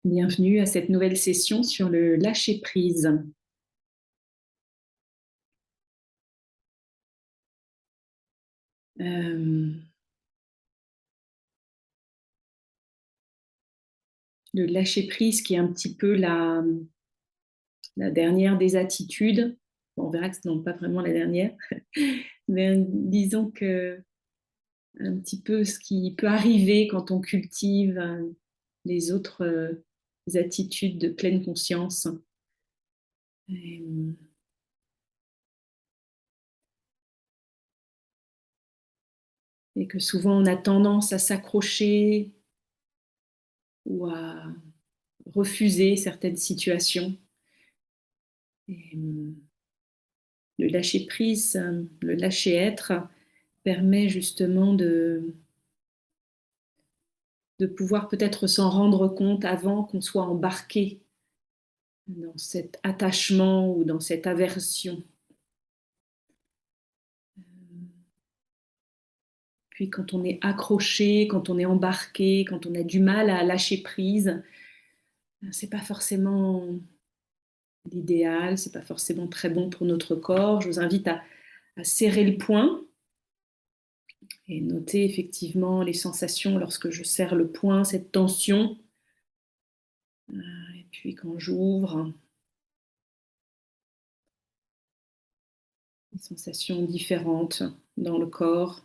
Bienvenue à cette nouvelle session sur le lâcher-prise. Le lâcher-prise qui est un petit peu la dernière des attitudes. Bon, on verra que ce n'est pas vraiment la dernière, mais disons que un petit peu ce qui peut arriver quand on cultive les autres attitudes de pleine conscience. Et, et que souvent on a tendance à s'accrocher ou à refuser certaines situations. Et, le lâcher-prise, le lâcher-être permet justement de pouvoir peut-être s'en rendre compte avant qu'on soit embarqué dans cet attachement ou dans cette aversion. Puis quand on est accroché, quand on est embarqué, quand on a du mal à lâcher prise, c'est pas forcément l'idéal, c'est pas forcément très bon pour notre corps. Je vous invite à serrer le poing et noter effectivement les sensations lorsque je serre le poing, cette tension. Et puis quand j'ouvre, des sensations différentes dans le corps.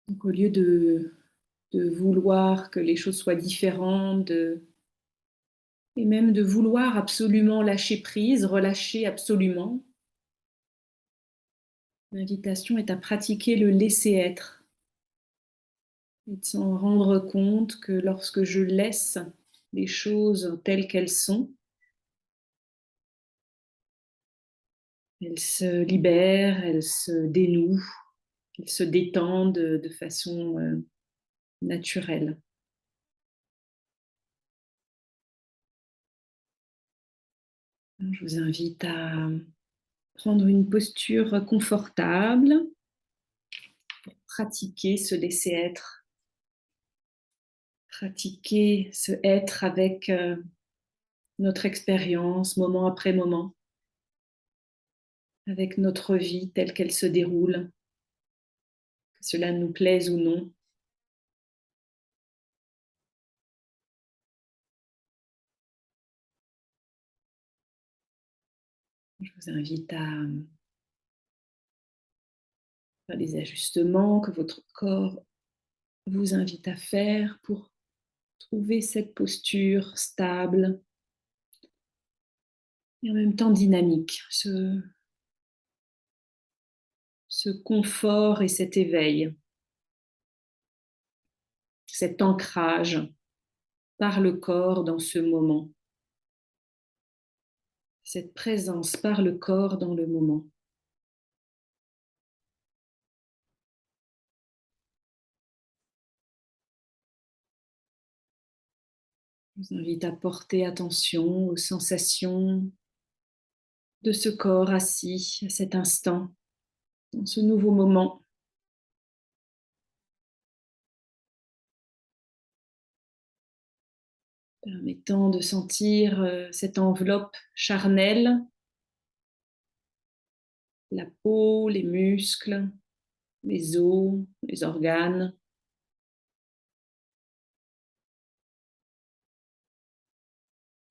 Donc au lieu de vouloir que les choses soient différentes, et même de vouloir absolument lâcher prise, relâcher absolument, l'invitation est à pratiquer le laisser être et de s'en rendre compte que lorsque je laisse les choses telles qu'elles sont, elles se libèrent, elles se dénouent, elles se détendent de façon naturelle. Je vous invite à prendre une posture confortable, pratiquer ce laisser être, pratiquer ce être avec notre expérience, moment après moment, avec notre vie telle qu'elle se déroule, que cela nous plaise ou non. Je vous invite à faire les ajustements que votre corps vous invite à faire pour trouver cette posture stable et en même temps dynamique, ce confort et cet éveil, cet ancrage par le corps dans ce moment, cette présence par le corps dans le moment. Je vous invite à porter attention aux sensations de ce corps assis à cet instant, dans ce nouveau moment. Permettant de sentir cette enveloppe charnelle, la peau, les muscles, les os, les organes,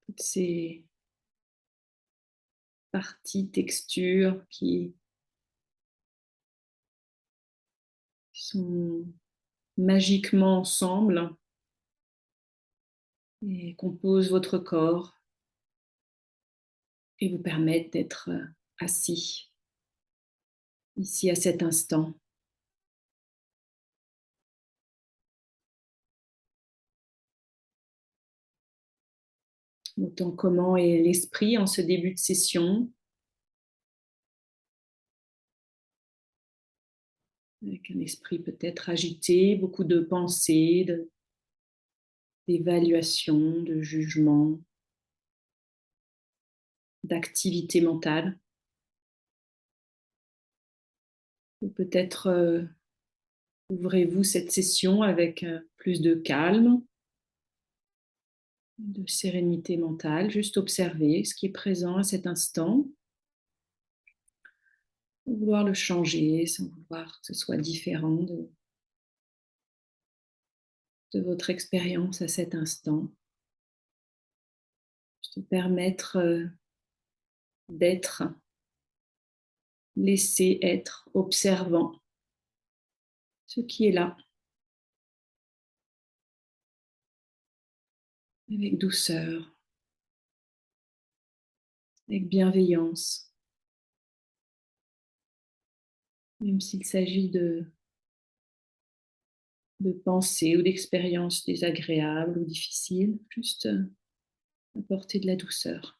toutes ces parties, textures qui sont magiquement ensemble et composent votre corps et vous permettent d'être assis ici à cet instant. Notant comment est l'esprit en ce début de session, avec un esprit peut-être agité, beaucoup de pensées, d'évaluation, de jugement, d'activité mentale. Ou peut-être ouvrez-vous cette session avec plus de calme, de sérénité mentale, juste observer ce qui est présent à cet instant, sans vouloir le changer, sans vouloir que ce soit différent de votre expérience à cet instant. Se permettre d'être, laisser être, observant ce qui est là, avec douceur, avec bienveillance, même s'il s'agit de pensées ou d'expériences désagréables ou difficiles, juste apporter de la douceur.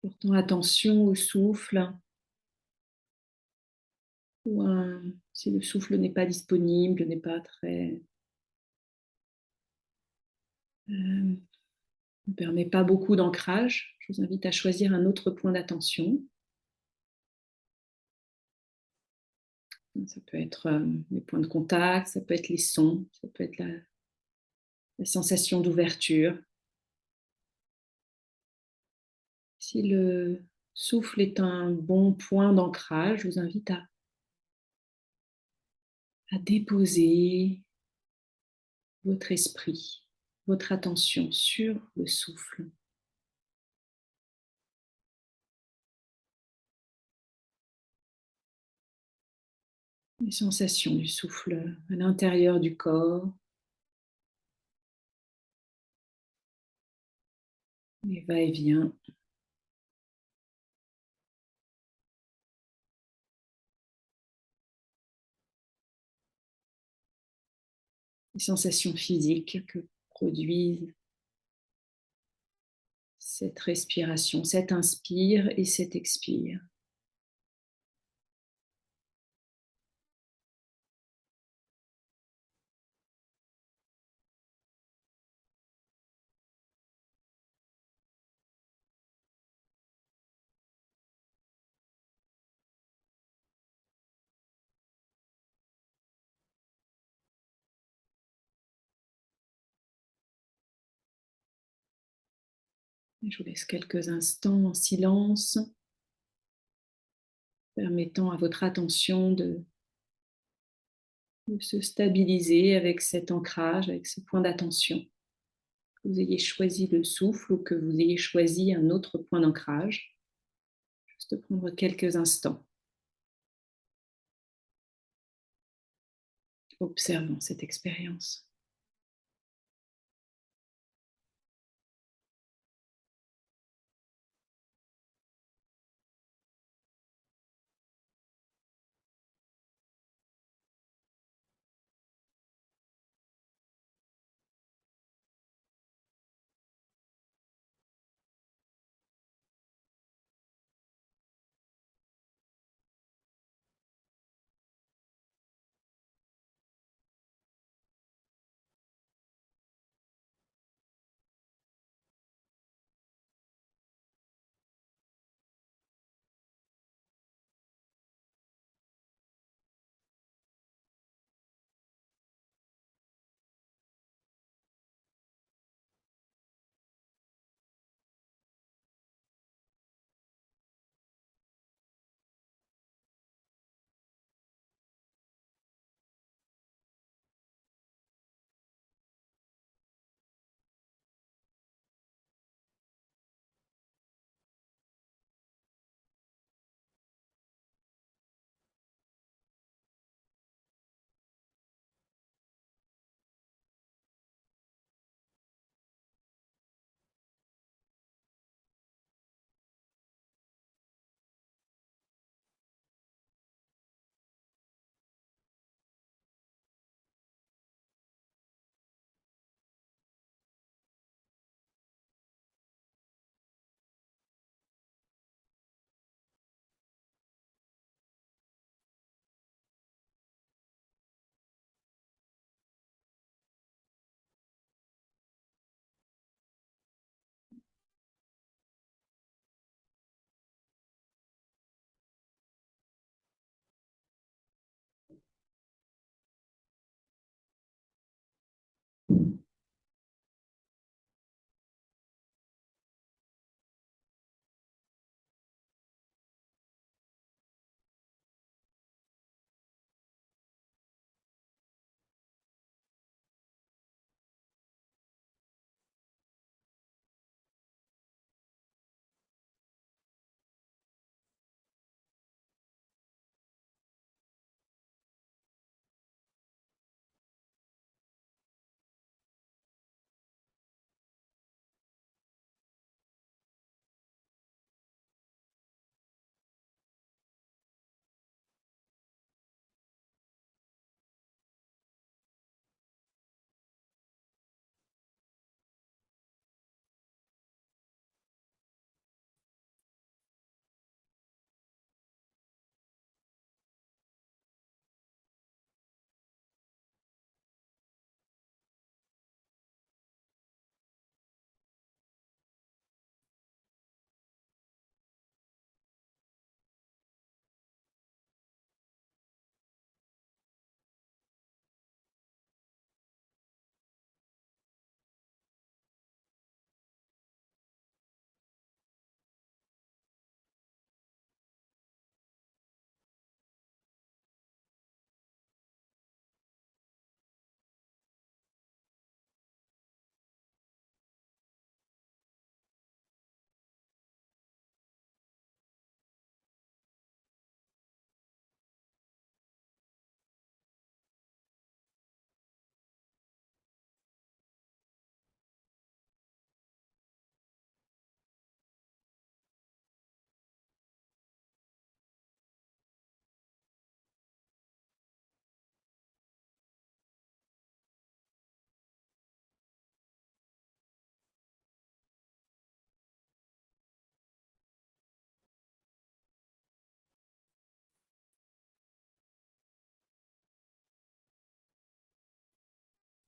Portant attention au souffle, ou si le souffle n'est pas disponible, n'est pas très, ne permet pas beaucoup d'ancrage, je vous invite à choisir un autre point d'attention. Ça peut être les points de contact, ça peut être les sons, ça peut être la sensation d'ouverture. Si le souffle est un bon point d'ancrage, je vous invite à déposer votre esprit, votre attention sur le souffle. Les sensations du souffle à l'intérieur du corps, les va-et-vient. Les sensations physiques que produisent cette respiration, cet inspire et cet expire. Je vous laisse quelques instants en silence, permettant à votre attention de se stabiliser avec cet ancrage, avec ce point d'attention. Que vous ayez choisi le souffle ou que vous ayez choisi un autre point d'ancrage, juste prendre quelques instants, observant cette expérience.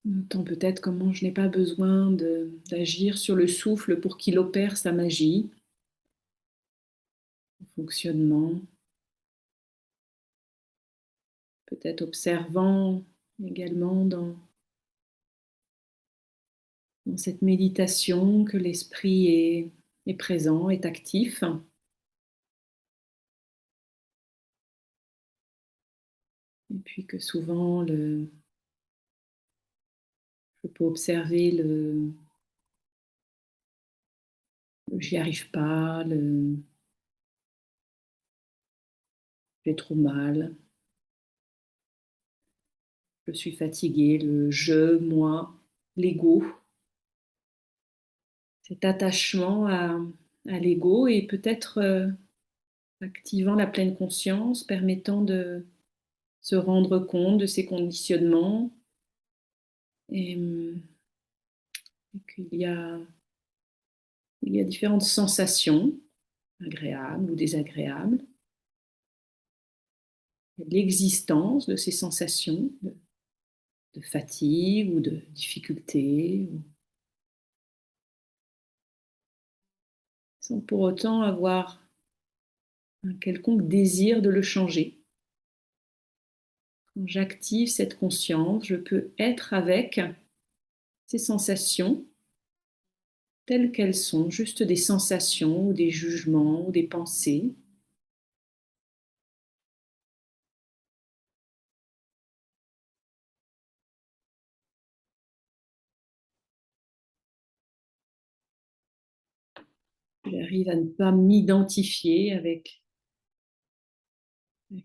On entend peut-être comment je n'ai pas besoin d'agir sur le souffle pour qu'il opère sa magie, son fonctionnement, peut-être observant également dans cette méditation que l'esprit est présent, est actif, et puis que souvent je peux observer le j'y arrive pas, j'ai trop mal, je suis fatiguée, le je, moi, l'ego, cet attachement à l'ego et peut-être activant la pleine conscience, permettant de se rendre compte de ces conditionnements et, et il y a différentes sensations, agréables ou désagréables, l'existence de ces sensations de fatigue ou de difficulté, sans pour autant avoir un quelconque désir de le changer. Quand j'active cette conscience, je peux être avec ces sensations telles qu'elles sont, juste des sensations ou des jugements ou des pensées. J'arrive à ne pas m'identifier avec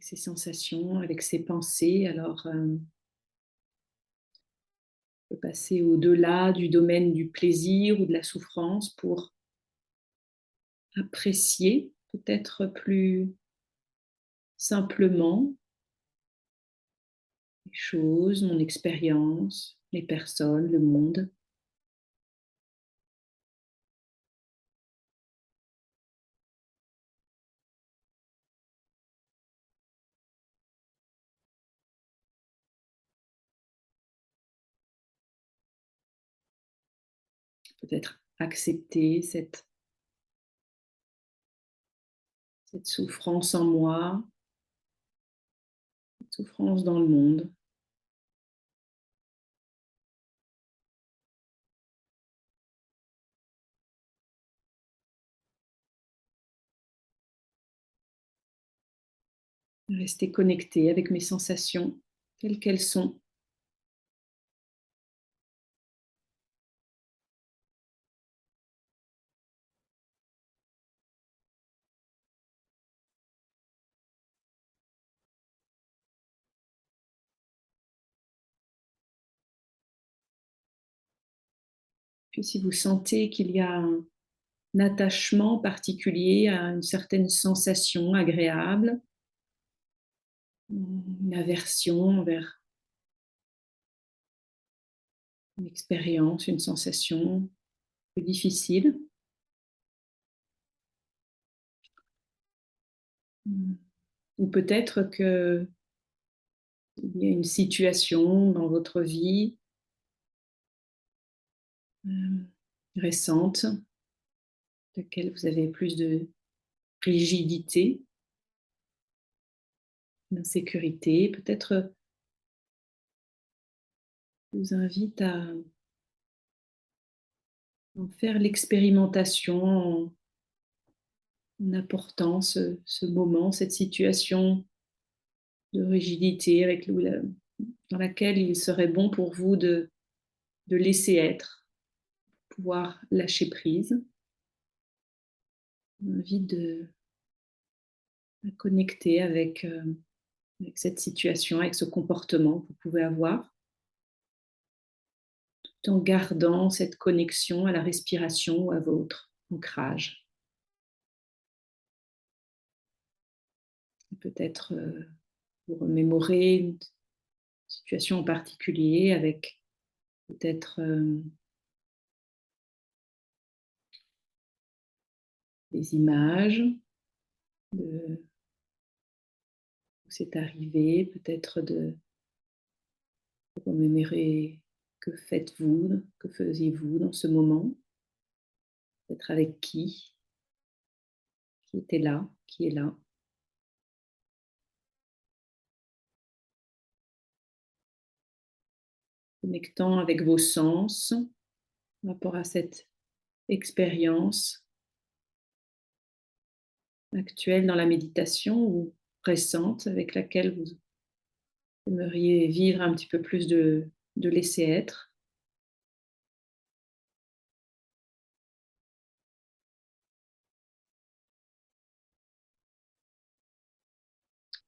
ces sensations, avec ces pensées. Alors, je peux passer au-delà du domaine du plaisir ou de la souffrance pour apprécier peut-être plus simplement les choses, mon expérience, les personnes, le monde. Peut-être accepter cette souffrance en moi, cette souffrance dans le monde. Rester connecté avec mes sensations, telles qu'elles sont. Puis si vous sentez qu'il y a un attachement particulier à une certaine sensation agréable, une aversion vers une expérience, une sensation plus difficile, ou peut-être qu'il y a une situation dans votre vie euh, récente, laquelle vous avez plus de rigidité, d'insécurité, peut-être vous invite à en faire l'expérimentation en apportant ce moment, cette situation de rigidité dans laquelle il serait bon pour vous de laisser être, pouvoir lâcher prise. Je vous invite à connecter avec cette situation, avec ce comportement que vous pouvez avoir, tout en gardant cette connexion à la respiration ou à votre ancrage. Peut-être vous remémorer une situation en particulier avec peut-être des images de où c'est arrivé, peut-être de remémorer que faites-vous, que faisiez-vous dans ce moment, peut-être avec qui était là, qui est là, connectant avec vos sens par rapport à cette expérience actuelle dans la méditation ou récente avec laquelle vous aimeriez vivre un petit peu plus de laisser être,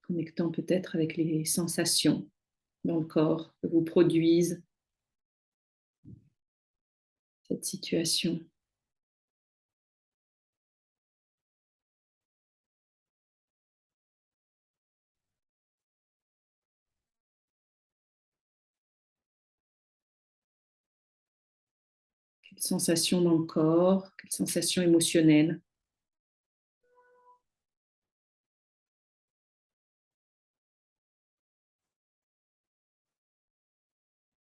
connectant peut-être avec les sensations dans le corps que vous produisent cette situation. Quelles sensations dans le corps, quelles sensations émotionnelles.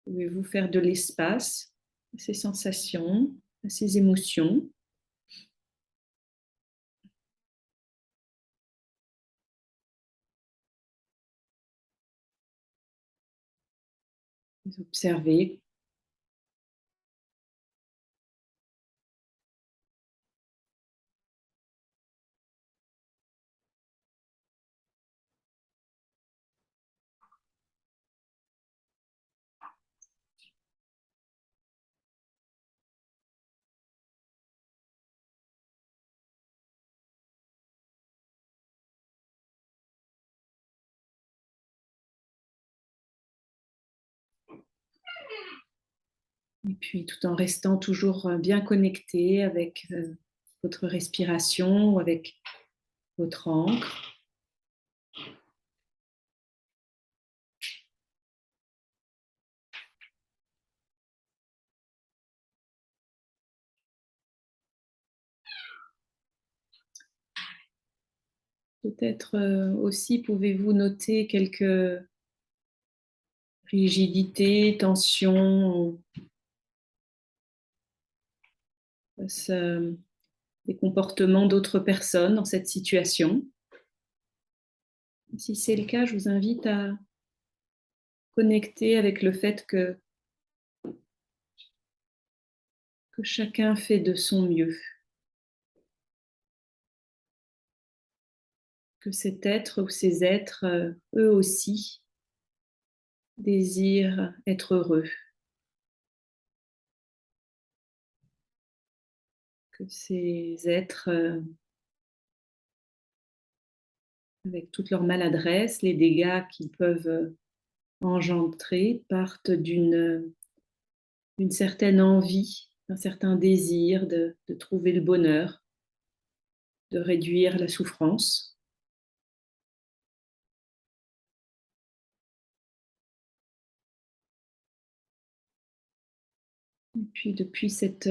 Pouvez-vous faire de l'espace à ces sensations, à ces émotions? Les observer, et puis tout en restant toujours bien connecté avec votre respiration ou avec votre ancre. Peut-être aussi pouvez-vous noter quelques rigidités, tensions, des comportements d'autres personnes dans cette situation. Si c'est le cas, je vous invite à connecter avec le fait que chacun fait de son mieux, que cet être ou ces êtres, eux aussi, désirent être heureux, que ces êtres, avec toute leur maladresse, les dégâts qu'ils peuvent engendrer, partent d'une certaine envie, d'un certain désir de trouver le bonheur, de réduire la souffrance. Et puis depuis cette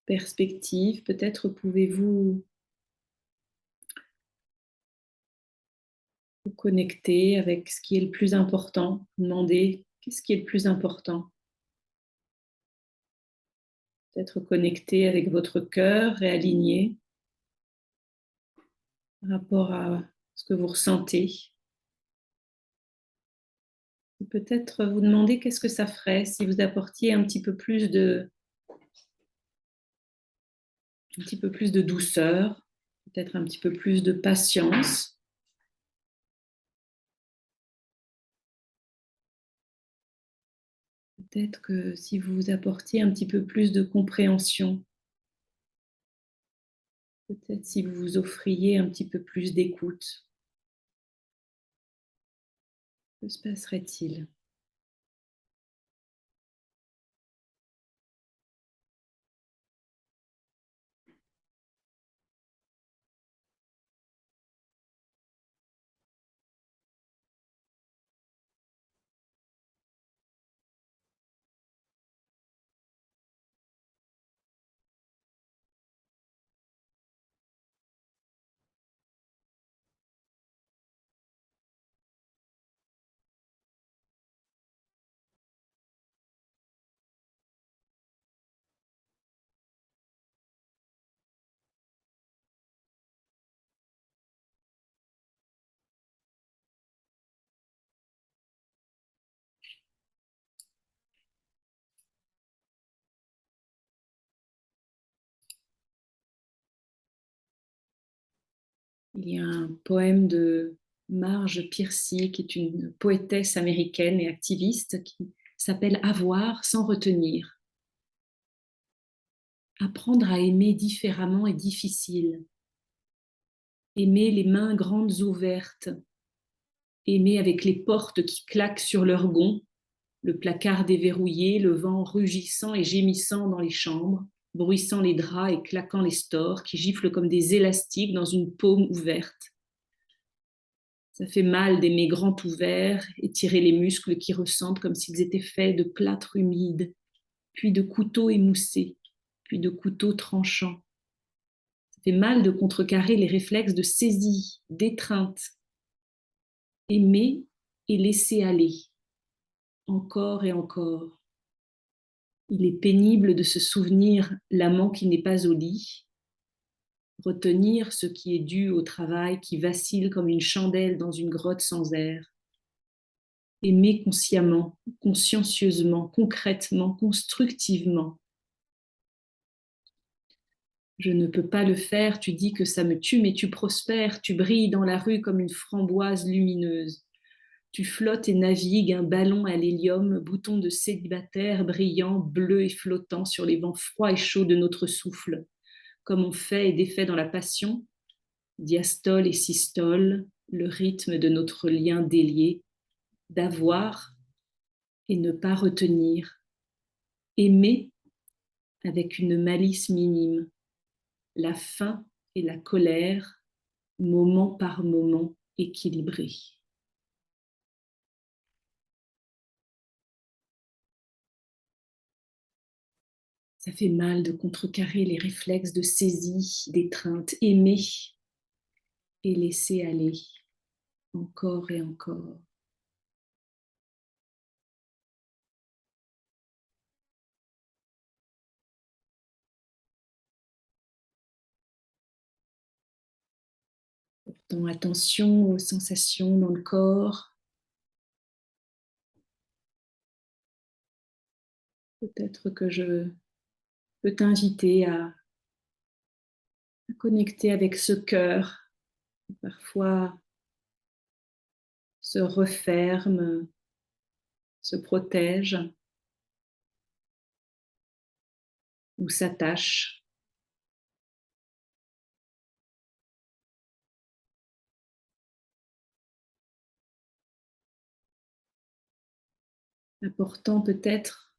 perspective, peut-être pouvez-vous vous connecter avec ce qui est le plus important, vous demander qu'est-ce qui est le plus important. Peut-être connecter avec votre cœur, réaligné par rapport à ce que vous ressentez. Et peut-être vous demander qu'est-ce que ça ferait si vous apportiez un petit peu plus de douceur, peut-être un petit peu plus de patience. Peut-être que si vous apportiez un petit peu plus de compréhension, peut-être si vous vous offriez un petit peu plus d'écoute, que se passerait-il? Il y a un poème de Marge Piercy, qui est une poétesse américaine et activiste, qui s'appelle Avoir sans retenir. Apprendre à aimer différemment est difficile. Aimer les mains grandes ouvertes, aimer avec les portes qui claquent sur leurs gonds, le placard déverrouillé, le vent rugissant et gémissant dans les chambres, bruissant les draps et claquant les stores qui giflent comme des élastiques dans une paume ouverte. Ça fait mal d'aimer grand ouvert et tirer les muscles qui ressentent comme s'ils étaient faits de plâtre humide, puis de couteaux émoussés, puis de couteaux tranchants. Ça fait mal de contrecarrer les réflexes de saisie, d'étreinte. Aimer et laisser aller, encore et encore. Il est pénible de se souvenir l'amant qui n'est pas au lit, retenir ce qui est dû au travail qui vacille comme une chandelle dans une grotte sans air. Aimer consciemment, consciencieusement, concrètement, constructivement. Je ne peux pas le faire, tu dis que ça me tue, mais tu prospères, tu brilles dans la rue comme une framboise lumineuse. Tu flottes et navigues, un ballon à l'hélium, bouton de célibataire brillant, bleu et flottant sur les vents froids et chauds de notre souffle, comme on fait et défait dans la passion, diastole et systole, le rythme de notre lien délié, d'avoir et ne pas retenir, aimer avec une malice minime, la faim et la colère, moment par moment équilibrés. Ça fait mal de contrecarrer les réflexes de saisie, d'étreinte, aimer et laisser aller, encore et encore. Portant attention aux sensations dans le corps. Peut-être que je peux t'inviter à connecter avec ce cœur Parfois se referment, se protègent ou s'attachent. Apportant peut-être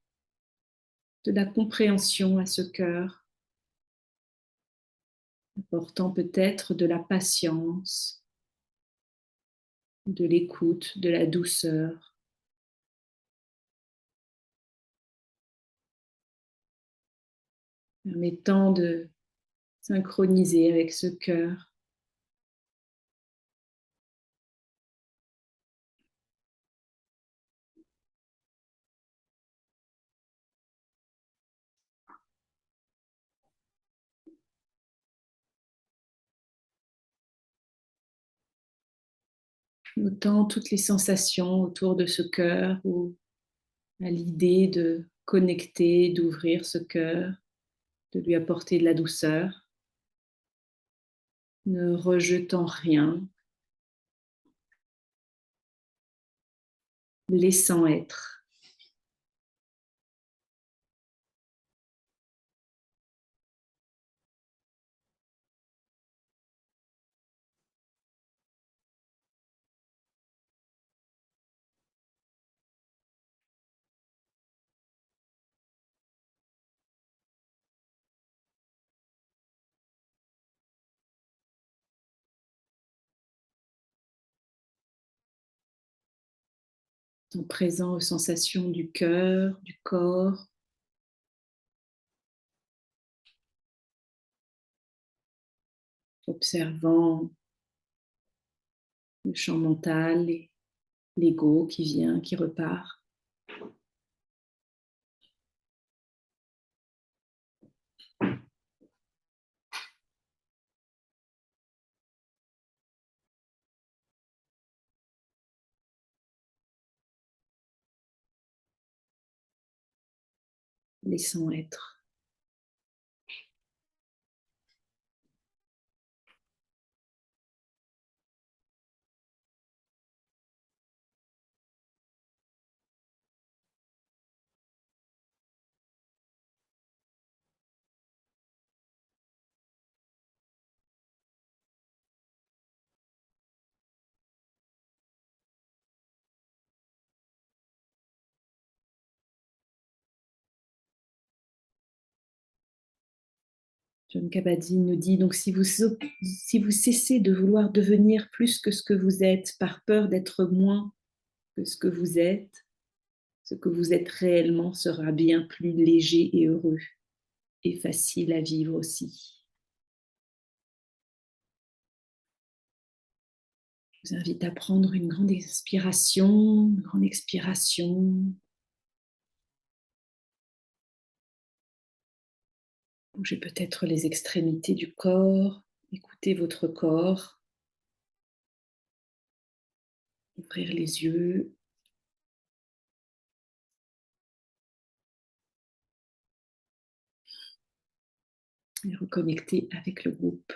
de la compréhension à ce cœur, apportant peut-être de la patience, de l'écoute, de la douceur, permettant de synchroniser avec ce cœur. Notant toutes les sensations autour de ce cœur ou à l'idée de connecter, d'ouvrir ce cœur, de lui apporter de la douceur, ne rejetant rien, laissant être. En présent aux sensations du cœur, du corps, observant le champ mental, l'ego qui vient, qui repart. Laissant être. John Kabat-Zinn nous dit donc si vous cessez de vouloir devenir plus que ce que vous êtes par peur d'être moins que ce que vous êtes réellement sera bien plus léger et heureux et facile à vivre aussi. Je vous invite à prendre une grande inspiration, une grande expiration. Bougez peut-être les extrémités du corps, écoutez votre corps, ouvrir les yeux. Et reconnecter avec le groupe.